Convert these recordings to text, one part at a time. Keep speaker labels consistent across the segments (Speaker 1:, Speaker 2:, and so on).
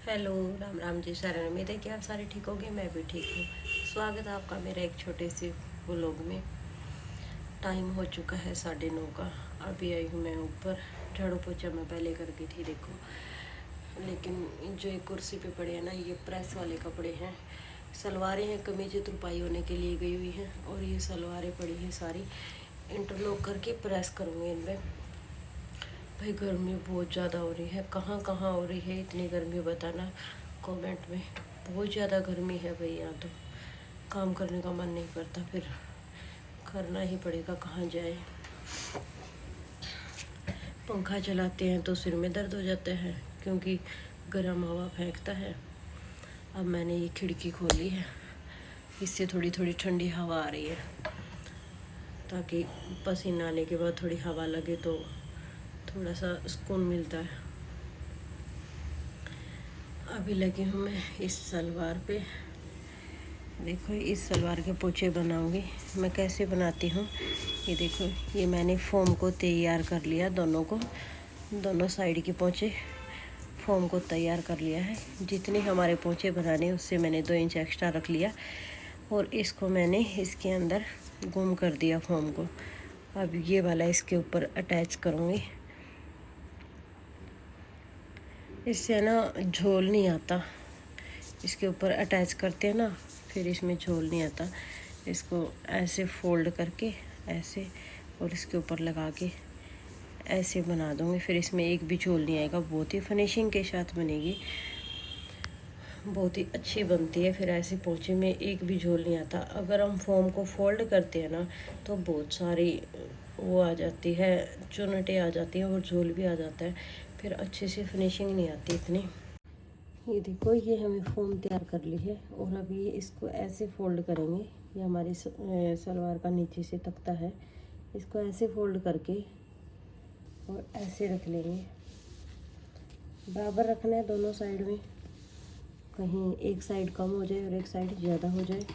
Speaker 1: Hello, Ram Ram ji. सारे उम्मीद है कि आप सारे ठीक होंगे। मैं भी ठीक हूँ। स्वागत है आपका मेरे एक छोटे से व्लॉग में। टाइम हो चुका है 9:30 का। अभी आई हूँ मैं ऊपर। झाड़ू पोछा मैं पहले करके थी देखो, लेकिन जो एक कुर्सी पे पड़े हैं ना, ये प्रेस वाले कपड़े हैं। सलवारें हैं, कमीज़ें तुरपाई होने के लिए गई हुई हैं, और ये सलवारें पड़ी हैं सारी। इंटरलॉक करके प्रेस करूँगी इनमें। भाई गर्मी बहुत ज़्यादा हो रही है। कहाँ कहाँ हो रही है इतनी गर्मी, बताना कमेंट में। बहुत ज़्यादा गर्मी है भाई, यहाँ तो काम करने का मन नहीं करता, फिर करना ही पड़ेगा, कहाँ जाए। पंखा चलाते हैं तो सिर में दर्द हो जाता है, क्योंकि गर्म हवा फेंकता है। अब मैंने ये खिड़की खोली है, इससे थोड़ी थोड़ी ठंडी हवा आ रही है, ताकि पसीना आने के बाद थोड़ी हवा लगे तो थोड़ा सा सुकून मिलता है। अभी लगी हूँ मैं इस सलवार पे। देखो, इस सलवार के पोंछे बनाऊंगी मैं। कैसे बनाती हूँ ये देखो। ये मैंने फोम को तैयार कर लिया, दोनों साइड के पोंछे फोम को तैयार कर लिया है। जितने हमारे पोंछे बनाने उससे मैंने 2 इंच एक्स्ट्रा रख लिया, और इसको मैंने इसके अंदर गुम कर दिया फोम को। अब ये वाला इसके ऊपर अटैच करूँगी। इससे ना झोल नहीं आता, इसके ऊपर अटैच करते हैं ना, फिर इसमें झोल नहीं आता। इसको ऐसे फोल्ड करके ऐसे, और इसके ऊपर लगा के ऐसे बना दूँगी, फिर इसमें एक भी झोल नहीं आएगा। बहुत ही फिनिशिंग के साथ बनेगी, बहुत ही अच्छी बनती है। फिर ऐसे पोंछे में एक भी झोल नहीं आता। अगर हम फोम को फोल्ड करते हैं ना, तो बहुत सारी वो आ जाती है, चुनटें आ जाती हैं, और झोल भी आ जाता है, फिर अच्छे से फिनिशिंग नहीं आती इतनी। ये देखो, ये हमें फोम तैयार कर ली है, और अभी इसको ऐसे फोल्ड करेंगे। ये हमारी सलवार का नीचे से तख्ता है, इसको ऐसे फोल्ड करके और ऐसे रख लेंगे। बराबर रखना है दोनों साइड में, कहीं एक साइड कम हो जाए और एक साइड ज़्यादा हो जाए।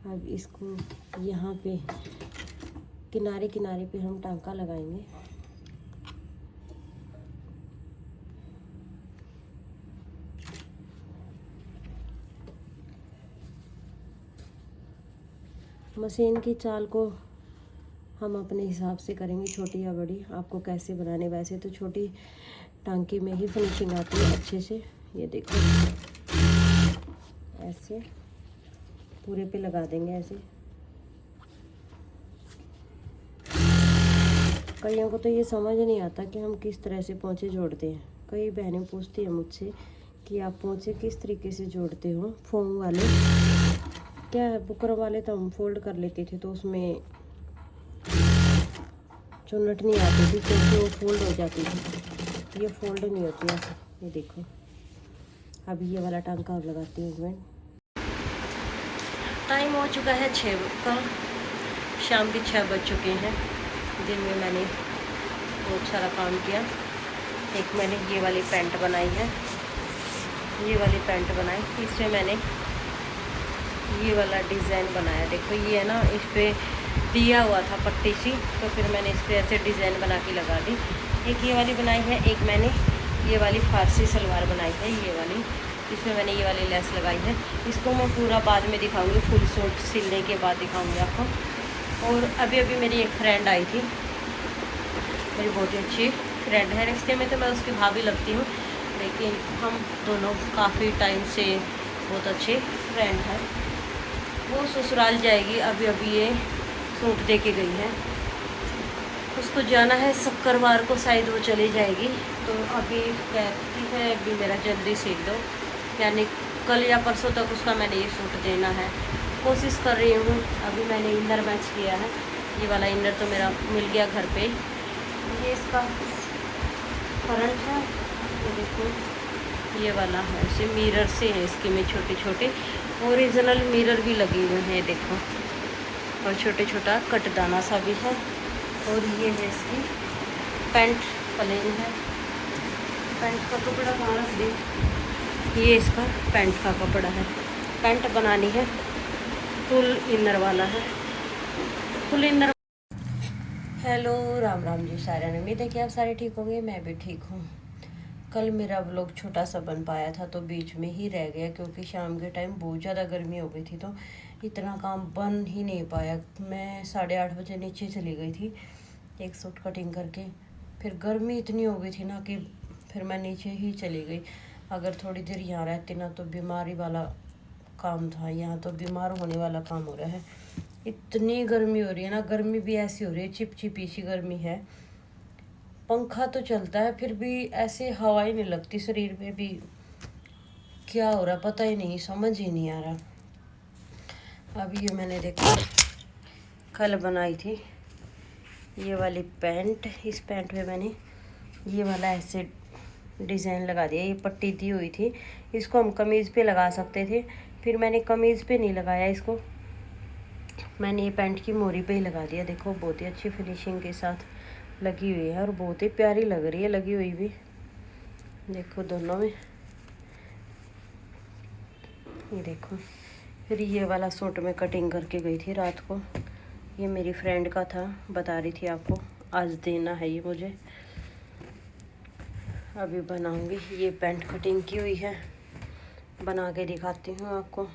Speaker 1: अब इसको यहाँ पे किनारे किनारे पे हम टांका लगाएंगे। मशीन की चाल को हम अपने हिसाब से करेंगे, छोटी या बड़ी, आपको कैसे बनाने। वैसे तो छोटी टांके में ही फिनिशिंग आती है अच्छे से। ये देखो, ऐसे पूरे पे लगा देंगे ऐसे। कईयों को तो ये समझ नहीं आता कि हम किस तरह से पोंछे जोड़ते हैं। कई बहनें पूछती हैं मुझसे कि आप पोंछे किस तरीके से जोड़ते हो। फोम वाले क्या है, बुकरम वाले तो हम फोल्ड कर लेते थे, तो उसमें चुन्नट नहीं आती थी, क्योंकि वो फोल्ड हो जाती थी। ये फोल्ड नहीं होती ऐसे। ये देखो, अभी ये वाला टांका अब लगाती हूँ मैं। टाइम हो चुका है 6 का, शाम के 6 बज चुके हैं। दिन में मैंने बहुत सारा काम किया। एक मैंने ये वाली पैंट बनाई है, ये वाली पैंट बनाई। इसमें मैंने ये वाला डिज़ाइन बनाया। देखो, ये है ना, इस पर दिया हुआ था पट्टी सी, तो फिर मैंने इस पर ऐसे डिज़ाइन बना के लगा दी। एक ये वाली बनाई है, एक मैंने ये वाली फारसी सलवार बनाई है, ये वाली। इसमें मैंने ये वाली लेस लगाई है। इसको मैं पूरा बाद में दिखाऊंगी, फुल सूट सिलने के बाद दिखाऊंगी आपको। और अभी अभी मेरी एक फ्रेंड आई थी, मेरी बहुत ही अच्छी फ्रेंड है। रिश्ते में तो मैं उसकी भाभी लगती हूँ, लेकिन हम दोनों काफ़ी टाइम से बहुत अच्छे फ्रेंड हैं। वो ससुराल जाएगी, अभी अभी ये सूट दे के गई है। उसको जाना है शुक्रवार को, शायद वो चली जाएगी। तो अभी कहती है अभी मेरा जल्दी सीख दो, यानी कल या परसों तक उसका मैंने ये सूट देना है। कोशिश कर रही हूँ। अभी मैंने इनर मैच किया है, ये वाला इनर तो मेरा मिल गया घर पे। ये इसका फ्रंट है, ये देखो, ये वाला है, ऐसे मिरर से है इसके में छोटे छोटे ओरिजिनल मिरर भी लगे हुए हैं, देखो। और छोटे छोटा कटदाना सा भी है। और ये है इसकी पैंट, प्लेन है। पैंट का कपड़ा कहाँ रख दी, ये इसका पैंट का कपड़ा है। पैंट बनानी है, फुल इनर वाला है, full inner. Hello, Ram Ram ji. सारे उम्मीद है कि आप सारे ठीक होंगे। मैं भी ठीक हूँ। कल मेरा व्लॉग छोटा सा बन पाया था तो बीच में ही रह गया, क्योंकि शाम के टाइम बहुत ज़्यादा गर्मी हो गई थी तो इतना काम बन ही नहीं पाया। मैं 8:30 बजे नीचे चली गई थी एक सूट कटिंग करके, फिर गर्मी इतनी हो गई थी ना कि फिर मैं नीचे ही चली गई। अगर थोड़ी देर यहाँ रहती ना तो बीमारी वाला काम था, यहाँ तो बीमार होने वाला काम हो रहा है। इतनी गर्मी हो रही है ना, गर्मी भी ऐसी हो रही है चिपचिपी सी गर्मी है। पंखा तो चलता है फिर भी ऐसे हवा ही नहीं लगती शरीर में भी, क्या हो रहा पता ही नहीं, समझ ही नहीं आ रहा। अब ये मैंने देखा कल बनाई थी ये वाली पैंट, इस पैंट में मैंने ये वाला ऐसे डिज़ाइन लगा दिया। ये पट्टी दी हुई थी, इसको हम कमीज़ पे लगा सकते थे, फिर मैंने कमीज़ पे नहीं लगाया इसको, मैंने ये पैंट की मोरी पे ही लगा दिया। देखो बहुत ही अच्छी फिनिशिंग के साथ लगी हुई है और बहुत ही प्यारी लग रही है लगी हुई भी। देखो दोनों में, ये देखो। फिर ये वाला सूट में कटिंग करके गई थी रात को, ये मेरी फ्रेंड का था, बता रही थी आपको आज देना है ये मुझे। अभी बनाऊंगी, ये पैंट कटिंग की हुई है, बना के दिखाती हूँ आपको।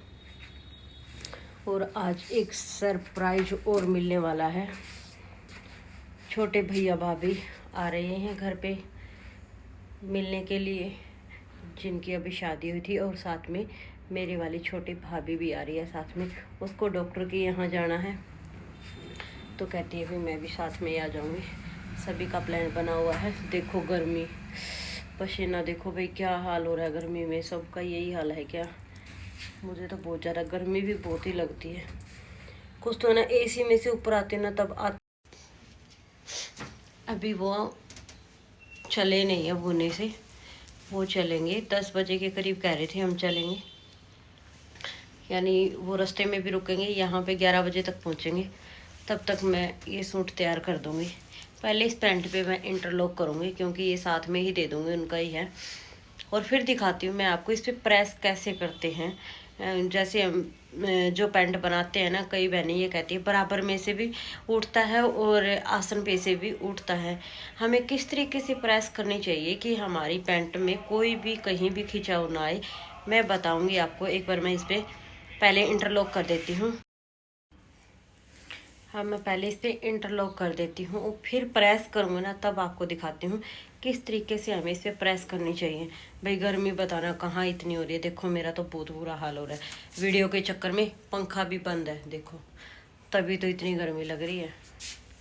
Speaker 1: और आज एक सरप्राइज और मिलने वाला है, छोटे भैया भाभी आ रहे हैं घर पे मिलने के लिए, जिनकी अभी शादी हुई थी, और साथ में मेरी वाली छोटी भाभी भी आ रही है साथ में। उसको डॉक्टर के यहाँ जाना है तो कहती है भी मैं भी साथ में आ जाऊँगी। सभी का प्लान बना हुआ है। देखो गर्मी, पसीना देखो भाई क्या हाल हो रहा है गर्मी में, सबका यही हाल है क्या? मुझे तो बहुत ज़्यादा गर्मी भी बहुत ही लगती है। कुछ तो ना एसी में से ऊपर आते ना तब अभी वो चले नहीं है पुणे से, वो चलेंगे 10 बजे के करीब कह रहे थे हम चलेंगे, यानी वो रास्ते में भी रुकेंगे, यहाँ पे 11 बजे तक पहुँचेंगे। तब तक मैं ये सूट तैयार कर दूँगी। पहले इस पैंट पे मैं इंटरलॉक करूँगी क्योंकि ये साथ में ही दे दूँगी, उनका ही है। और फिर दिखाती हूँ मैं आपको इस पर प्रेस कैसे करते हैं। जैसे हम जो पैंट बनाते हैं ना, कई बहनें ये कहती है बराबर में से भी उठता है और आसन पे से भी उठता है। हमें किस तरीके से प्रेस करनी चाहिए कि हमारी पैंट में कोई भी कहीं भी खिंचाव ना आए, मैं बताऊंगी आपको। एक बार मैं इस पर पहले इंटरलॉक कर देती हूँ। हाँ, मैं पहले इस पर इंटरलॉक कर देती हूँ और फिर प्रेस करूँगी ना तब आपको दिखाती हूँ किस तरीके से हमें इस पर प्रेस करनी चाहिए। भाई गर्मी बताना कहाँ इतनी हो रही है, देखो मेरा तो बहुत बुरा हाल हो रहा है। वीडियो के चक्कर में पंखा भी बंद है, देखो तभी तो इतनी गर्मी लग रही है,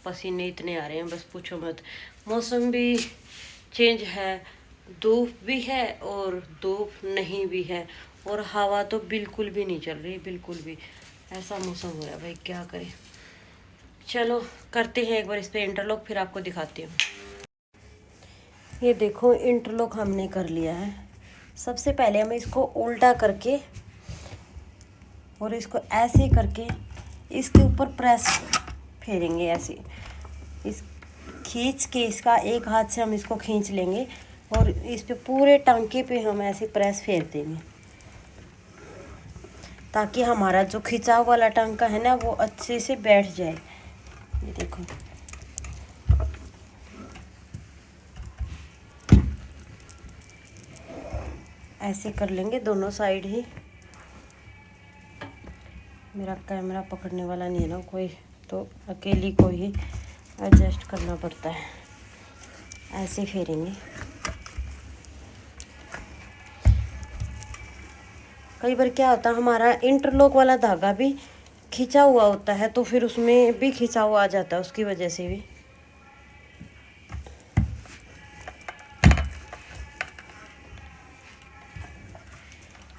Speaker 1: पसीने इतने आ रहे हैं बस पूछो मत। मौसम भी चेंज है, धूप भी है और धूप नहीं भी है, और हवा तो बिल्कुल भी नहीं चल रही, बिल्कुल भी। ऐसा मौसम हो रहा है भाई, क्या करें। चलो करते हैं एक बार इस पर इंटरलॉक, फिर आपको दिखाती हूँ। ये देखो इंटरलॉक हमने कर लिया है। सबसे पहले हम इसको उल्टा करके और इसको ऐसे करके इसके ऊपर प्रेस फेरेंगे ऐसे, इस खींच के इसका एक हाथ से हम इसको खींच लेंगे और इस पे पूरे टांके पे हम ऐसे प्रेस फेर देंगे ताकि हमारा जो खिंचाव वाला टांका है ना वो अच्छे से बैठ जाए। ये देखो ऐसे कर लेंगे दोनों साइड ही। मेरा कैमरा पकड़ने वाला नहीं है ना कोई, तो अकेली को ही एडजस्ट करना पड़ता है। ऐसे फेरेंगे। कई बार क्या होता है हमारा इंटरलॉक वाला धागा भी खिंचा हुआ होता है तो फिर उसमें भी खिंचाव आ जाता है, उसकी वजह से भी।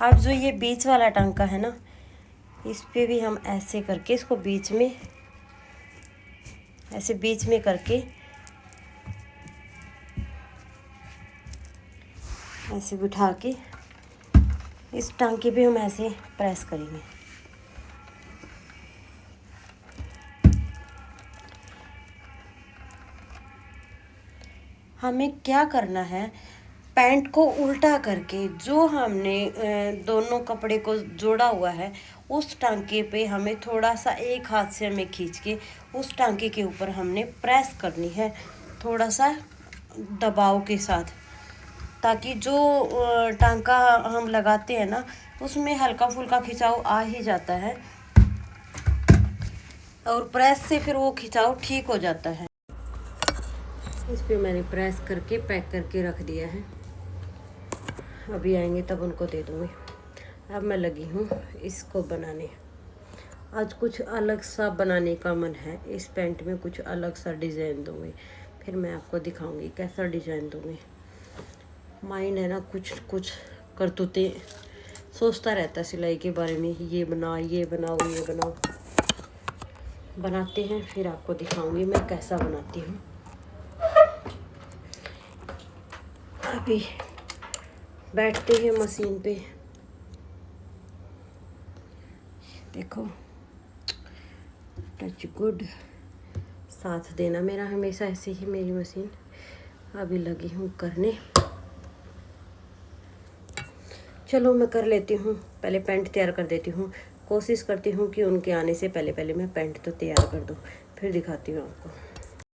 Speaker 1: अब जो ये बीच वाला टांका है ना, इस पे भी हम ऐसे करके इसको बीच में ऐसे बीच में करके ऐसे बिठा के इस टांके पे हम ऐसे प्रेस करेंगे। हमें क्या करना है, पैंट को उल्टा करके जो हमने दोनों कपड़े को जोड़ा हुआ है उस टांके पे हमें थोड़ा सा एक हाथ से हमें खींच के उस टांके के ऊपर हमने प्रेस करनी है, थोड़ा सा दबाव के साथ। ताकि जो टांका हम लगाते हैं ना उसमें हल्का फुल्का खिंचाव आ ही जाता है, और प्रेस से फिर वो खिंचाव ठीक हो जाता है। इस पे मैंने प्रेस करके पैक करके रख दिया है, अभी आएंगे तब उनको दे दूँगी। अब मैं लगी हूँ इसको बनाने। आज कुछ अलग सा बनाने का मन है, इस पैंट में कुछ अलग सा डिज़ाइन दूँगी, फिर मैं आपको दिखाऊंगी कैसा डिज़ाइन दूँगी। माइंड है ना, कुछ कुछ करतूते सोचता रहता है सिलाई के बारे में, ये बनाओ ये बनाओ ये बनाओ। बनाते हैं फिर आपको दिखाऊंगी मैं कैसा बनाती हूँ। अभी बैठते हैं मशीन पे, देखो टच गुड, साथ देना मेरा हमेशा ऐसे ही मेरी मशीन। अभी लगी हूँ करने, चलो मैं कर लेती हूँ, पहले पैंट तैयार कर देती हूँ। कोशिश करती हूँ कि उनके आने से पहले पहले मैं पैंट तो तैयार कर दूँ, फिर दिखाती हूँ आपको।